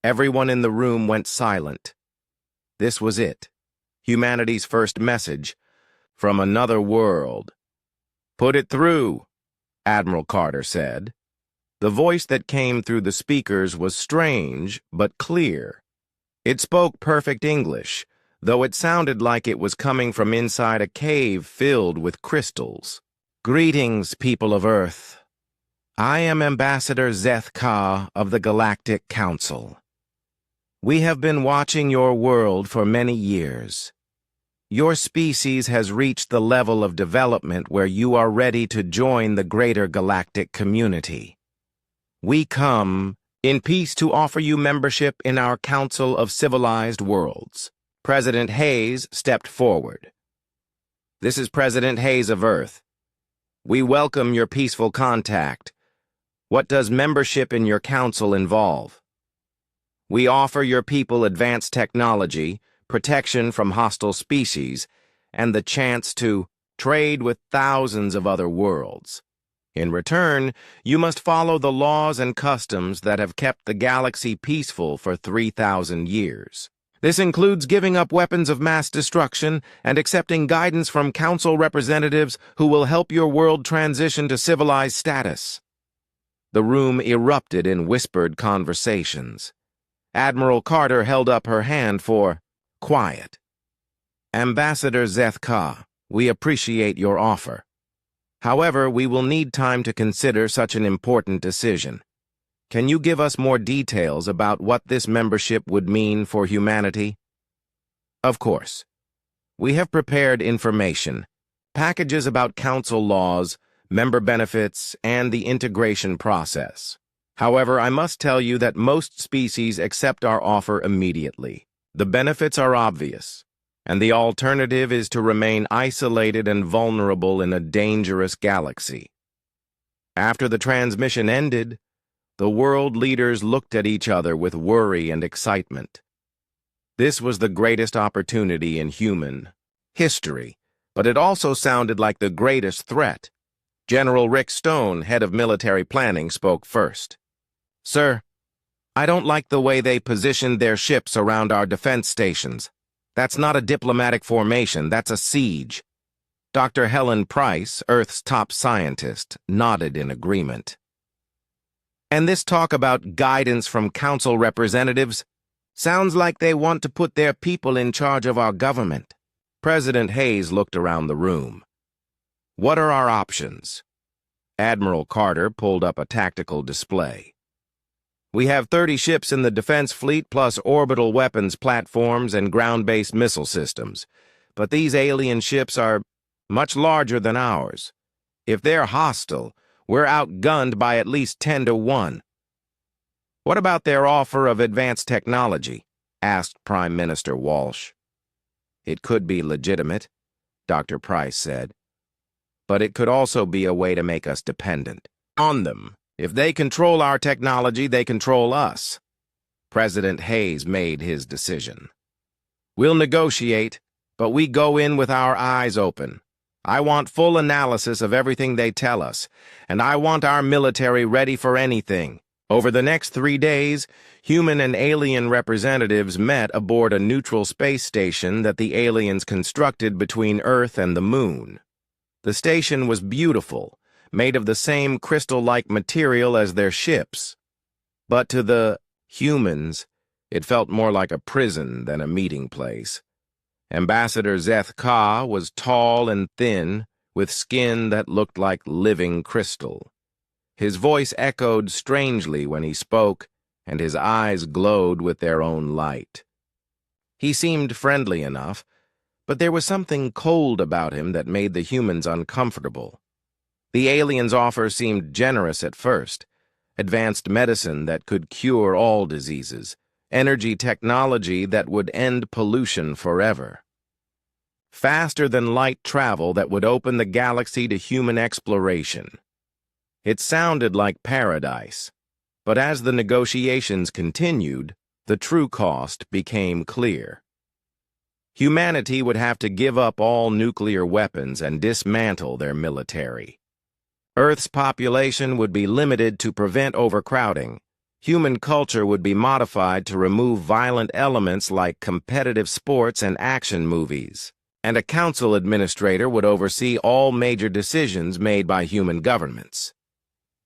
Speaker 1: Everyone in the room went silent. This was it. Humanity's first message from another world. "Put it through," Admiral Carter said. The voice that came through the speakers was strange but clear. It spoke perfect English, though it sounded like it was coming from inside a cave filled with crystals. "Greetings, people of Earth. I am Ambassador Zeth Ka of the Galactic Council. We have been watching your world for many years. Your species has reached the level of development where you are ready to join the greater galactic community. We come in peace to offer you membership in our Council of Civilized Worlds." President Hayes stepped forward. "This is President Hayes of Earth. We welcome your peaceful contact. What does membership in your council involve? We offer your people advanced technology, protection from hostile species, and the chance to trade with thousands of other worlds. In return, you must follow the laws and customs that have kept the galaxy peaceful for 3,000 years. This includes giving up weapons of mass destruction and accepting guidance from council representatives who will help your world transition to civilized status." The room erupted in whispered conversations. Admiral Carter held up her hand for quiet. "Ambassador Zeth Ka, we appreciate your offer. However, we will need time to consider such an important decision. Can you give us more details about what this membership would mean for humanity?" "Of course. We have prepared information, packages about council laws, member benefits, and the integration process. However, I must tell you that most species accept our offer immediately. The benefits are obvious, and the alternative is to remain isolated and vulnerable in a dangerous galaxy." After the transmission ended, the world leaders looked at each other with worry and excitement. This was the greatest opportunity in human history, but it also sounded like the greatest threat. General Rick Stone, head of military planning, spoke first. "Sir, I don't like the way they positioned their ships around our defense stations. That's not a diplomatic formation, that's a siege." Dr. Helen Price, Earth's top scientist, nodded in agreement. "And this talk about guidance from council representatives sounds like they want to put their people in charge of our government." President Hayes looked around the room. "What are our options?" Admiral Carter pulled up a tactical display. "We have 30 ships in the defense fleet plus orbital weapons platforms and ground-based missile systems. But these alien ships are much larger than ours. If they're hostile, we're outgunned by at least 10 to 1. "What about their offer of advanced technology?" asked Prime Minister Walsh. "It could be legitimate," Dr. Price said. "But it could also be a way to make us dependent on them. If they control our technology, they control us." President Hayes made his decision. "We'll negotiate, but we go in with our eyes open. I want full analysis of everything they tell us, and I want our military ready for anything." Over the next 3 days, human and alien representatives met aboard a neutral space station that the aliens constructed between Earth and the Moon. The station was beautiful, made of the same crystal-like material as their ships. But to the humans, it felt more like a prison than a meeting place. Ambassador Zeth Ka was tall and thin, with skin that looked like living crystal. His voice echoed strangely when he spoke, and his eyes glowed with their own light. He seemed friendly enough, but there was something cold about him that made the humans uncomfortable. The aliens' offer seemed generous at first: advanced medicine that could cure all diseases, energy technology that would end pollution forever, faster-than-light travel that would open the galaxy to human exploration. It sounded like paradise, but as the negotiations continued, the true cost became clear. Humanity would have to give up all nuclear weapons and dismantle their military. Earth's population would be limited to prevent overcrowding. Human culture would be modified to remove violent elements like competitive sports and action movies. And a council administrator would oversee all major decisions made by human governments.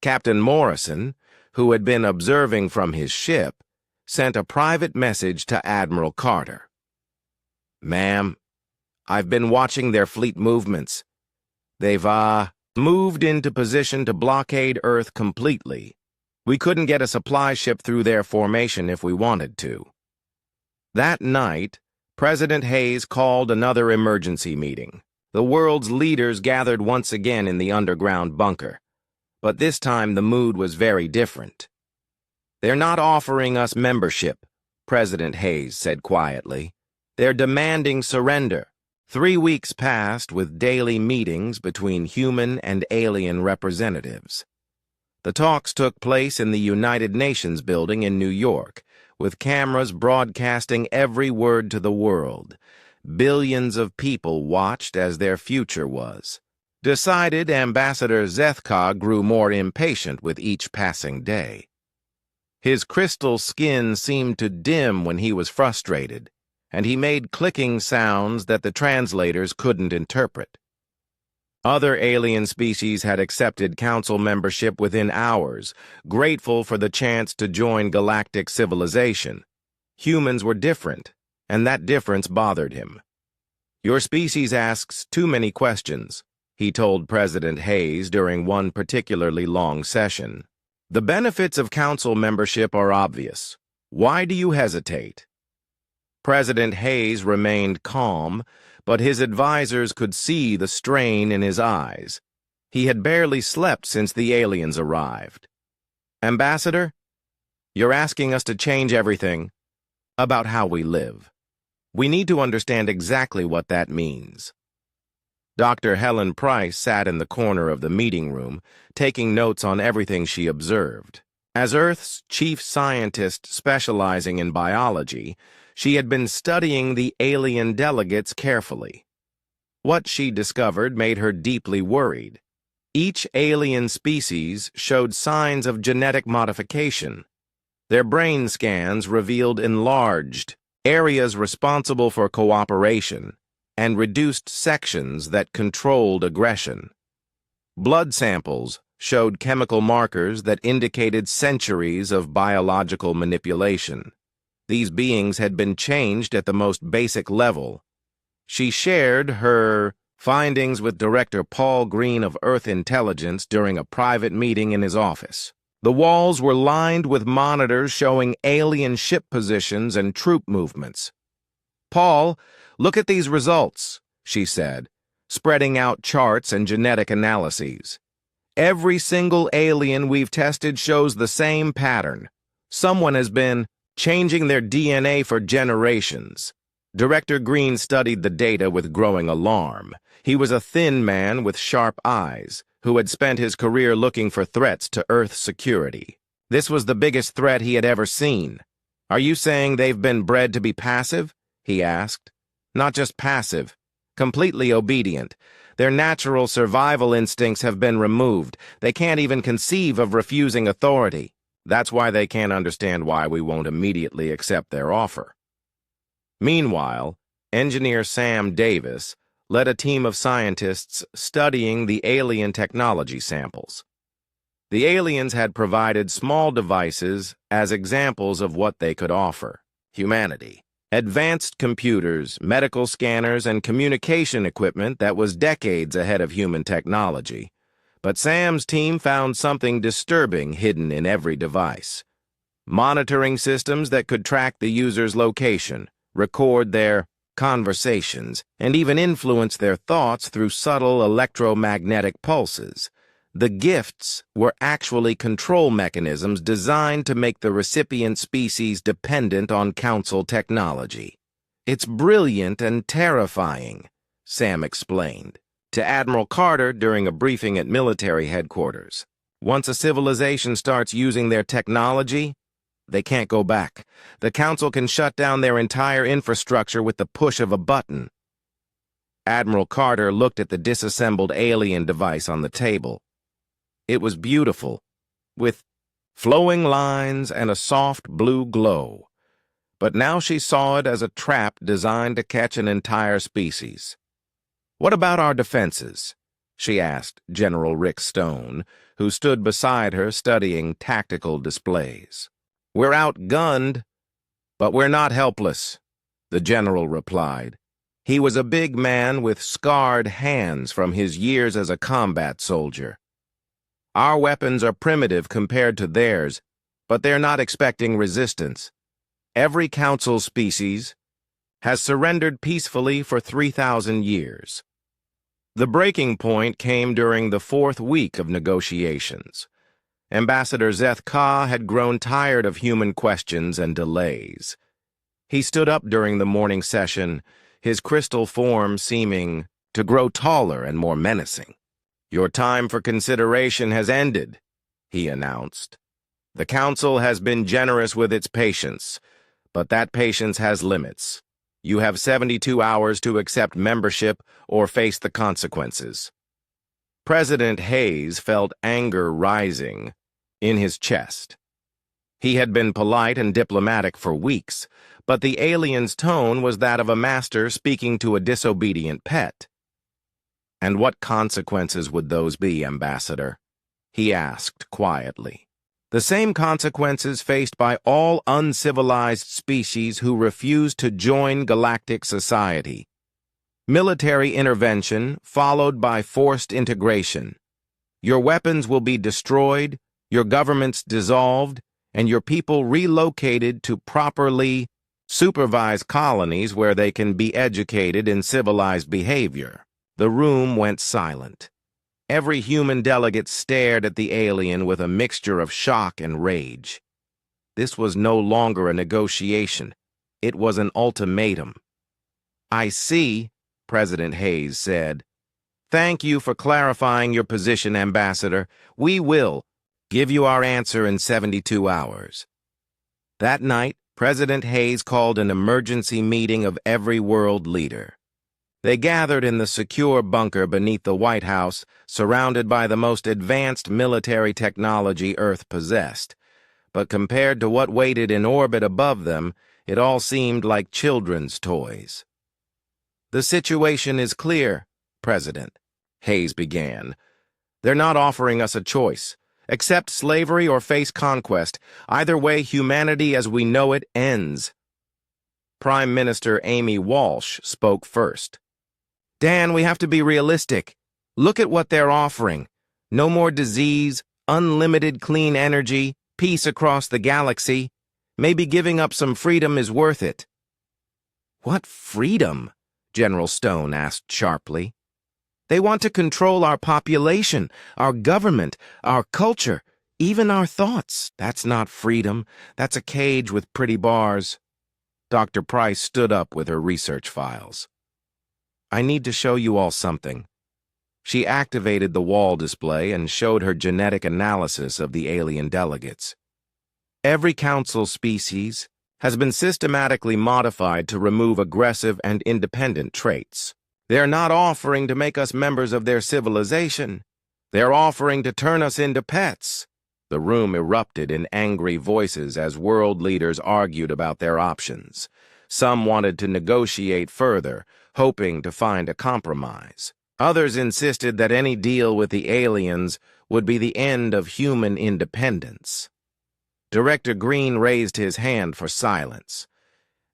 Speaker 1: Captain Morrison, who had been observing from his ship, sent a private message to Admiral Carter. "Ma'am, I've been watching their fleet movements. They've, moved into position to blockade Earth completely. We couldn't get a supply ship through their formation if we wanted to." That night, President Hayes called another emergency meeting. The world's leaders gathered once again in the underground bunker. But this time the mood was very different. "They're not offering us membership," President Hayes said quietly. "They're demanding surrender." 3 weeks passed with daily meetings between human and alien representatives. The talks took place in the United Nations building in New York, with cameras broadcasting every word to the world. Billions of people watched as their future was decided. Ambassador Zeth Ka grew more impatient with each passing day. His crystal skin seemed to dim when he was frustrated, and he made clicking sounds that the translators couldn't interpret. Other alien species had accepted council membership within hours, grateful for the chance to join galactic civilization. Humans were different, and that difference bothered him. "Your species asks too many questions," he told President Hayes during one particularly long session. "The benefits of council membership are obvious. Why do you hesitate?" President Hayes remained calm, but his advisors could see the strain in his eyes. He had barely slept since the aliens arrived. "Ambassador, you're asking us to change everything about how we live. We need to understand exactly what that means." Dr. Helen Price sat in the corner of the meeting room, taking notes on everything she observed. As Earth's chief scientist specializing in biology, She had been studying the alien delegates carefully. What she discovered made her deeply worried. Each alien species showed signs of genetic modification. Their brain scans revealed enlarged areas responsible for cooperation and reduced sections that controlled aggression. Blood samples showed chemical markers that indicated centuries of biological manipulation. These beings had been changed at the most basic level. She shared her findings with Director Paul Green of Earth Intelligence during a private meeting in his office. The walls were lined with monitors showing alien ship positions and troop movements. "Paul, look at these results," she said, spreading out charts and genetic analyses. "Every single alien we've tested shows the same pattern. Someone has been changing their DNA for generations." Director Green studied the data with growing alarm. He was a thin man with sharp eyes, who had spent his career looking for threats to Earth's security. This was the biggest threat he had ever seen. "Are you saying they've been bred to be passive?" he asked. "Not just passive, completely obedient. Their natural survival instincts have been removed. They can't even conceive of refusing authority. That's why they can't understand why we won't immediately accept their offer." Meanwhile, engineer Sam Davis led a team of scientists studying the alien technology samples. The aliens had provided small devices as examples of what they could offer humanity. Advanced computers, medical scanners, and communication equipment that was decades ahead of human technology. But Sam's team found something disturbing hidden in every device. Monitoring systems that could track the user's location, record their conversations, and even influence their thoughts through subtle electromagnetic pulses. The gifts were actually control mechanisms designed to make the recipient species dependent on Council technology. "It's brilliant and terrifying," Sam explained to Admiral Carter during a briefing at military headquarters. "Once a civilization starts using their technology, they can't go back. The Council can shut down their entire infrastructure with the push of a button." Admiral Carter looked at the disassembled alien device on the table. It was beautiful, with flowing lines and a soft blue glow. But now she saw it as a trap designed to catch an entire species. "What about our defenses?" she asked General Rick Stone, who stood beside her studying tactical displays. "We're outgunned, but we're not helpless," the general replied. He was a big man with scarred hands from his years as a combat soldier. "Our weapons are primitive compared to theirs, but they're not expecting resistance. Every Council species has surrendered peacefully for 3,000 years. The breaking point came during the 4th week of negotiations. Ambassador Zeth Ka had grown tired of human questions and delays. He stood up during the morning session, his crystal form seeming to grow taller and more menacing. "Your time for consideration has ended," he announced. "The Council has been generous with its patience, but that patience has limits. You have 72 hours to accept membership or face the consequences." President Hayes felt anger rising in his chest. He had been polite and diplomatic for weeks, but the alien's tone was that of a master speaking to a disobedient pet. "And what consequences would those be, Ambassador?" he asked quietly. "The same consequences faced by all uncivilized species who refuse to join galactic society. Military intervention followed by forced integration. Your weapons will be destroyed, your governments dissolved, and your people relocated to properly supervised colonies where they can be educated in civilized behavior." The room went silent. Every human delegate stared at the alien with a mixture of shock and rage. This was no longer a negotiation. It was an ultimatum. "I see," President Hayes said. "Thank you for clarifying your position, Ambassador. We will give you our answer in 72 hours." That night, President Hayes called an emergency meeting of every world leader. They gathered in the secure bunker beneath the White House, surrounded by the most advanced military technology Earth possessed. But compared to what waited in orbit above them, it all seemed like children's toys. "The situation is clear, President," Hayes began. "They're not offering us a choice. Accept slavery or face conquest. Either way, humanity as we know it ends." Prime Minister Amy Walsh spoke first. "Dan, we have to be realistic. Look at what they're offering. No more disease, unlimited clean energy, peace across the galaxy. Maybe giving up some freedom is worth it." "What freedom?" General Stone asked sharply. "They want to control our population, our government, our culture, even our thoughts. That's not freedom. That's a cage with pretty bars." Dr. Price stood up with her research files. "I need to show you all something." She activated the wall display and showed her genetic analysis of the alien delegates. Every council species has been systematically modified to remove aggressive and independent traits. They're not offering to make us members of their civilization. They're offering to turn us into pets. The room erupted in angry voices as world leaders argued about their options. Some wanted to negotiate further, hoping to find a compromise. Others insisted that any deal with the aliens would be the end of human independence. Director Green raised his hand for silence.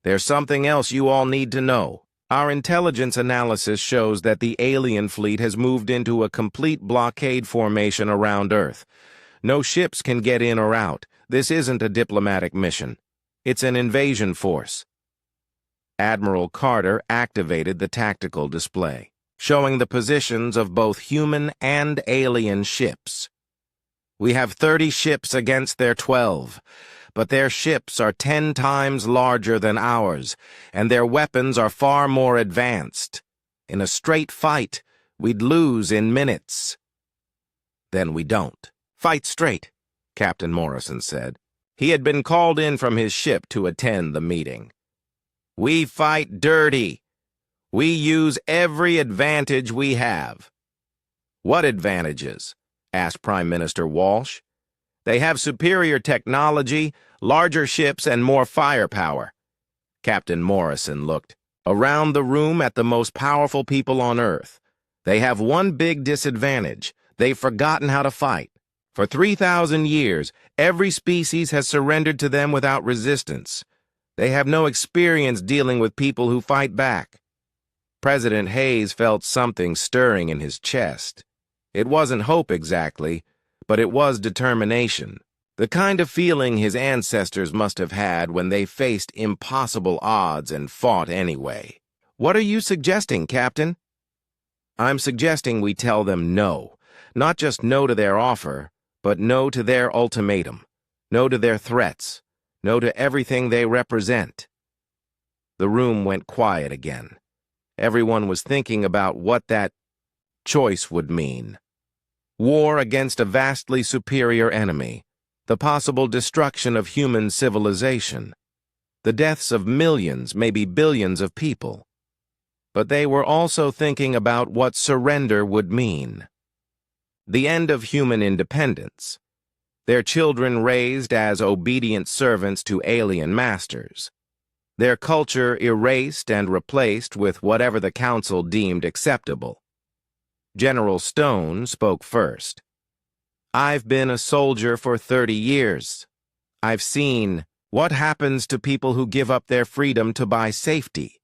Speaker 1: "There's something else you all need to know. Our intelligence analysis shows that the alien fleet has moved into a complete blockade formation around Earth. No ships can get in or out. This isn't a diplomatic mission. It's an invasion force." Admiral Carter activated the tactical display, showing the positions of both human and alien ships. "We have 30 ships against their 12. But their ships are 10 times larger than ours, and their weapons are far more advanced. In a straight fight, we'd lose in minutes." "Then we don't." "Fight straight," Captain Morrison said. He had been called in from his ship to attend the meeting. "We fight dirty. We use every advantage we have." "What advantages?" asked Prime Minister Walsh. "They have superior technology, larger ships, and more firepower." Captain Morrison looked around the room at the most powerful people on Earth. "They have one big disadvantage. They've forgotten how to fight. For 3,000 years, every species has surrendered to them without resistance. They have no experience dealing with people who fight back." President Hayes felt something stirring in his chest. It wasn't hope exactly, but it was determination. The kind of feeling his ancestors must have had when they faced impossible odds and fought anyway. "What are you suggesting, Captain?" "I'm suggesting we tell them no. Not just no to their offer, but no to their ultimatum. No to their threats. No to everything they represent." The room went quiet again. Everyone was thinking about what that choice would mean. War against a vastly superior enemy. The possible destruction of human civilization. The deaths of millions, maybe billions of people. But they were also thinking about what surrender would mean. The end of human independence. Their children raised as obedient servants to alien masters. Their culture erased and replaced with whatever the council deemed acceptable. General Stone spoke first. "I've been a soldier for 30 years. I've seen what happens to people who give up their freedom to buy safety.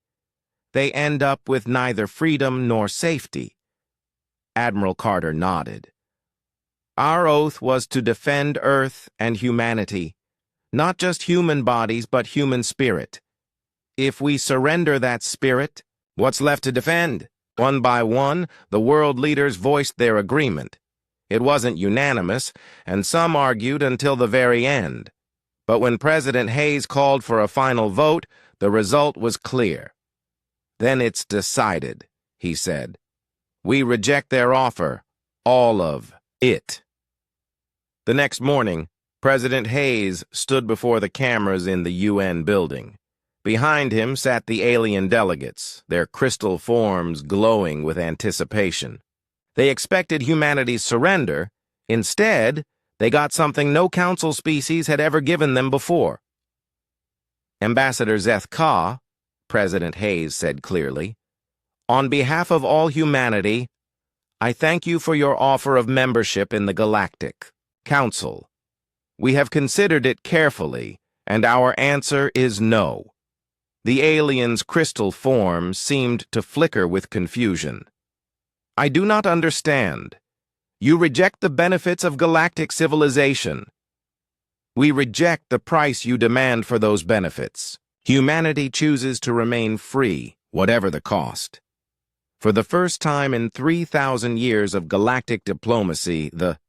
Speaker 1: They end up with neither freedom nor safety." Admiral Carter nodded. "Our oath was to defend Earth and humanity, not just human bodies but human spirit. If we surrender that spirit, what's left to defend?" One by one, the world leaders voiced their agreement. It wasn't unanimous, and some argued until the very end. But when President Hayes called for a final vote, the result was clear. "Then it's decided," he said. "We reject their offer, all of it." The next morning, President Hayes stood before the cameras in the UN building. Behind him sat the alien delegates, their crystal forms glowing with anticipation. They expected humanity's surrender. Instead, they got something no council species had ever given them before. Ambassador Zeth Ka, President Hayes said clearly, "On behalf of all humanity, I thank you for your offer of membership in the Galactic Council. We have considered it carefully, and our answer is no." The alien's crystal form seemed to flicker with confusion. "I do not understand. You reject the benefits of galactic civilization. We reject the price you demand for those benefits. Humanity chooses to remain free, whatever the cost." For the first time in 3,000 years of galactic diplomacy, the